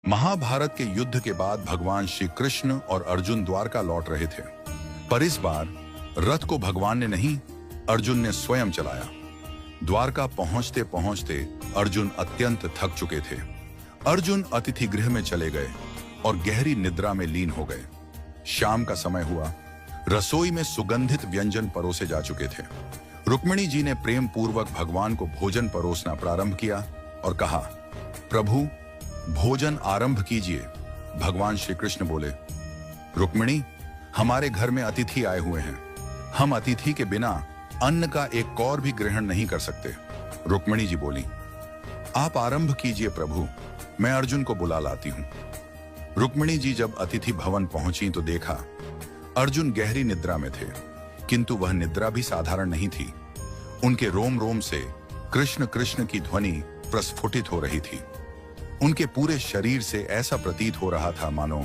महाभारत के युद्ध के बाद भगवान श्री कृष्ण और अर्जुन द्वारका लौट रहे थे, पर इस बार रथ को भगवान ने नहीं, अर्जुन ने स्वयं चलाया। द्वारका पहुंचते पहुंचते अर्जुन अत्यंत थक चुके थे। अर्जुन अतिथि गृह में चले गए और गहरी निद्रा में लीन हो गए। शाम का समय हुआ, रसोई में सुगंधित व्यंजन परोसे जा चुके थे। रुक्मिणी जी ने प्रेम पूर्वक भगवान को भोजन परोसना प्रारंभ किया और कहा, प्रभु भोजन आरंभ कीजिए। भगवान श्री कृष्ण बोले, रुक्मिणी, हमारे घर में अतिथि आए हुए हैं, हम अतिथि के बिना अन्न का एक कौर भी ग्रहण नहीं कर सकते। रुक्मिणी जी बोली, आप आरंभ कीजिए प्रभु, मैं अर्जुन को बुला लाती हूं। रुक्मिणी जी जब अतिथि भवन पहुंची तो देखा अर्जुन गहरी निद्रा में थे, किंतु वह निद्रा भी साधारण नहीं थी। उनके रोम रोम से कृष्ण कृष्ण की ध्वनि प्रस्फुटित हो रही थी। उनके पूरे शरीर से ऐसा प्रतीत हो रहा था मानो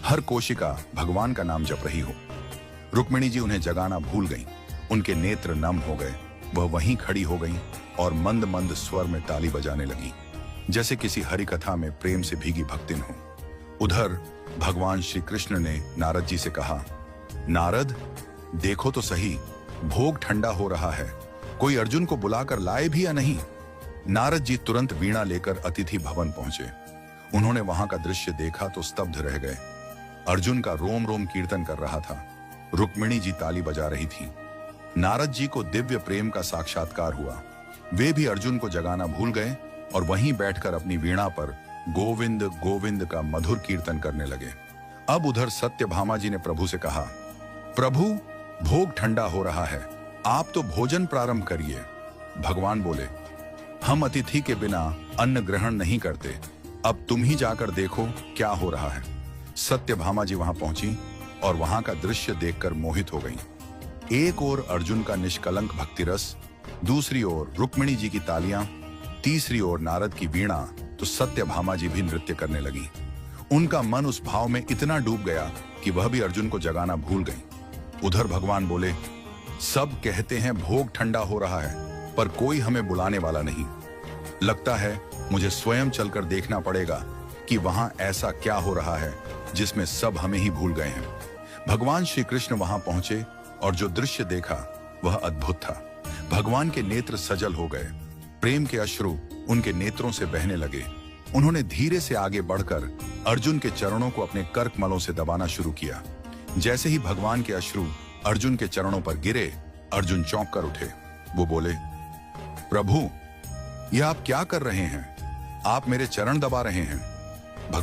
हर कोशिका भगवान का नाम जप रही हो। रुक्मिणी जी उन्हें जगाना भूल गईं। उनके नेत्र नम हो गए। वह वहीं खड़ी हो गईं और मंद मंद स्वर में ताली बजाने लगी, जैसे किसी हरि कथा में प्रेम से भीगी भक्तिन हो। उधर भगवान श्री कृष्ण ने नारद जी से कहा, नारद देखो तो सही, भोग ठंडा हो रहा है, कोई अर्जुन को बुलाकर लाए भी या नहीं। नारद जी तुरंत वीणा लेकर अतिथि भवन पहुंचे। उन्होंने वहां का दृश्य देखा तो स्तब्ध रह गए। अर्जुन का रोम रोम कीर्तन कर रहा था, रुक्मिणी जी ताली बजा रही थी। नारद जी को दिव्य प्रेम का साक्षात्कार हुआ। वे भी अर्जुन को जगाना भूल गए और वहीं बैठकर अपनी वीणा पर गोविंद गोविंद का मधुर कीर्तन करने लगे। अब उधर सत्यभामा जी ने प्रभु से कहा, प्रभु भोग ठंडा हो रहा है, आप तो भोजन प्रारंभ करिए। भगवान बोले, हम अतिथि के बिना अन्न ग्रहण नहीं करते, अब तुम ही जाकर देखो क्या हो रहा है। सत्यभामा जी वहां पहुंची और वहां का दृश्य देखकर मोहित हो गईं। एक ओर अर्जुन का निष्कलंक भक्ति रस, दूसरी ओर रुक्मिणी जी की तालियां, तीसरी ओर नारद की वीणा, तो सत्यभामा जी भी नृत्य करने लगी। उनका मन उस भाव में इतना डूब गया कि वह भी अर्जुन को जगाना भूल गई। उधर भगवान बोले, सब कहते हैं भोग ठंडा हो रहा है, पर कोई हमें बुलाने वाला नहीं। लगता है मुझे स्वयं चलकर देखना पड़ेगा कि वहां ऐसा क्या हो रहा है जिसमें सब हमें ही भूल गए हैं। भगवान श्री कृष्ण वहां पहुंचे और जो दृश्य देखा वह अद्भुत था। भगवान के नेत्र सजल हो गए, प्रेम के अश्रु उनके नेत्रों से बहने लगे। उन्होंने धीरे से आगे बढ़कर अर्जुन के चरणों को अपने करकमलों से दबाना शुरू किया। जैसे ही भगवान के अश्रु अर्जुन के चरणों पर गिरे, अर्जुन चौंक कर उठे। वो बोले, प्रभु यह आप क्या कर रहे हैं? आप मेरे चरण दबा रहे हैं।